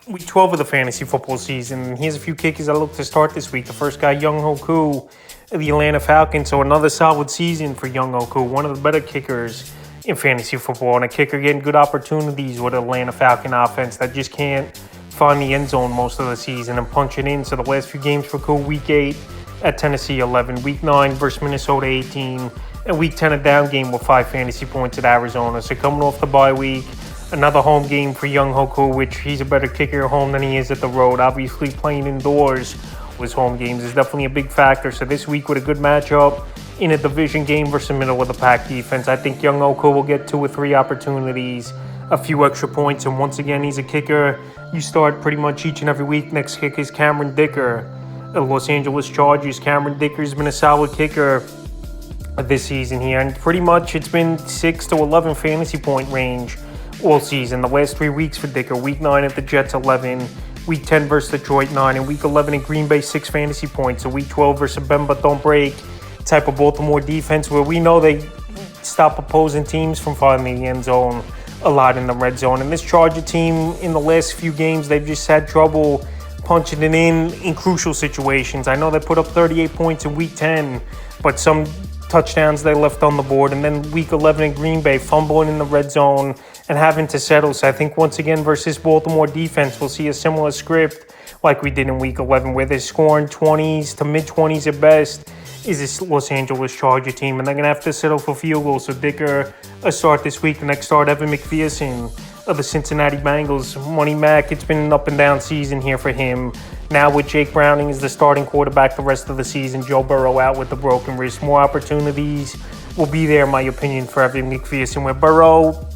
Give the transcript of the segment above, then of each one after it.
Week 12 of the fantasy football season. Here's a few kickers I look to start this week. The first guy, Younghoe Koo of the Atlanta Falcons. So another solid season for Younghoe Koo, one of the better kickers in fantasy football. And a kicker getting good opportunities with Atlanta Falcon offense that just can't find the end zone most of the season and punch it in. So the last few games for Koo, Week 8 at Tennessee 11, Week 9 versus Minnesota 18, and Week 10 a down game with 5 fantasy points at Arizona. So coming off the bye week, another home game for Younghoe Koo, which he's a better kicker at home than he is at the road. Obviously, playing indoors with home games is definitely a big factor. So this week with a good matchup in a division game versus the middle of the pack defense, I think Younghoe Koo will get 2 or 3 opportunities, a few extra points, and once again, he's a kicker you start pretty much each and every week. Next kicker is Cameron Dicker of Los Angeles Chargers. Cameron Dicker's been a solid kicker this season here, and pretty much it's been 6 to 11 fantasy point range all season. The last 3 weeks for Dicker: Week 9 at the Jets 11, Week 10 versus Detroit 9, and Week 11 in Green Bay 6 fantasy points. So Week 12 versus bend but don't break type of Baltimore defense, where we know they stop opposing teams from finding the end zone a lot in the red zone. And this Charger team in the last few games, they've just had trouble punching it in crucial situations. I know they put up 38 points in Week 10, but some touchdowns they left on the board. And then Week 11 in Green Bay, fumbling in the red zone and having to settle. So I think once again versus Baltimore defense, we'll see a similar script like we did in Week 11, where they're scoring 20s to mid-20s at best, is this Los Angeles Charger team, and they're going to have to settle for field goals. So Dicker, a start this week. The next start, Evan McPherson of the Cincinnati Bengals. Money Mac, it's been an up and down season here for him. Now with Jake Browning as the starting quarterback the rest of the season, Joe Burrow out with the broken wrist. More opportunities will be there, in my opinion, for Evan McPherson, where Burrow,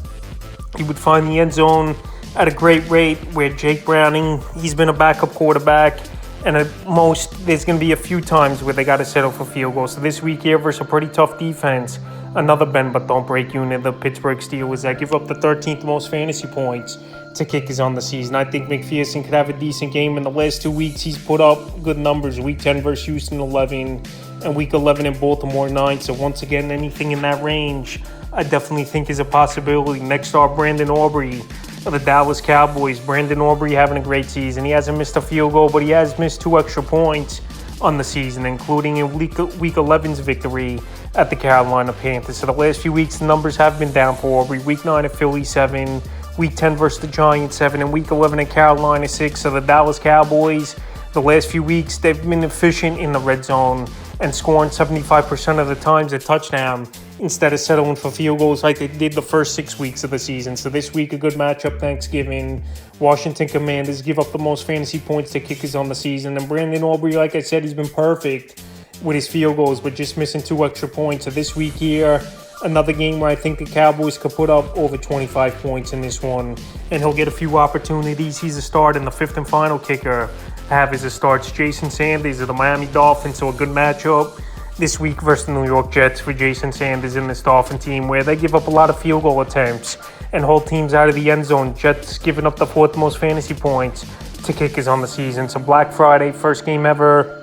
he would find the end zone at a great rate, where Jake Browning, he's been a backup quarterback, and at most, there's going to be a few times where they got to settle for field goals. So this week here versus a pretty tough defense, another bend but don't break unit, the Pittsburgh Steelers, that give up the 13th most fantasy points to kickers on the season. I think McPherson could have a decent game. In the last 2 weeks, he's put up good numbers. Week 10 versus Houston 11, and Week 11 in Baltimore 9. So once again, anything in that range, I definitely think is a possibility. Next start, Brandon Aubrey of the Dallas Cowboys. Brandon Aubrey having a great season. He hasn't missed a field goal, but he has missed 2 extra points on the season, including in Week 11's victory at the Carolina Panthers. So the last few weeks, the numbers have been down for Aubrey. Week 9 at Philly 7, Week 10 versus the Giants 7, and Week 11 at Carolina 6. So the Dallas Cowboys, the last few weeks, they've been efficient in the red zone and scoring 75% of the times a touchdown instead of settling for field goals like they did the first 6 weeks of the season. So this week, a good matchup, Thanksgiving. Washington Commanders give up the most fantasy points to kickers on the season. And Brandon Aubrey, like I said, he's been perfect with his field goals, but just missing 2 extra points. So this week here, another game where I think the Cowboys could put up over 25 points in this one, and he'll get a few opportunities. He's a start, and the 5th and final kicker I have as a starts, Jason Sanders of the Miami Dolphins. So a good matchup this week versus the New York Jets for Jason Sanders in this Dolphin team, where they give up a lot of field goal attempts and hold teams out of the end zone. Jets giving up the 4th most fantasy points to kickers on the season. So Black Friday, first game ever,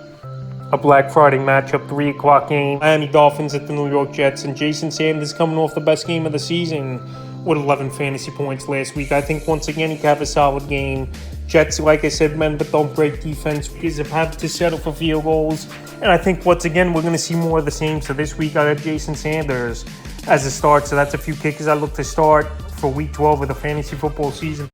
a Black Friday matchup, 3 o'clock game. Miami Dolphins at the New York Jets, and Jason Sanders coming off the best game of the season with 11 fantasy points last week. I think once again he could have a solid game. Jets, like I said, men but don't break defense, because they've had to settle for field goals. And I think once again we're going to see more of the same. So this week I got Jason Sanders as a start. So that's a few kickers I look to start for Week 12 of the fantasy football season.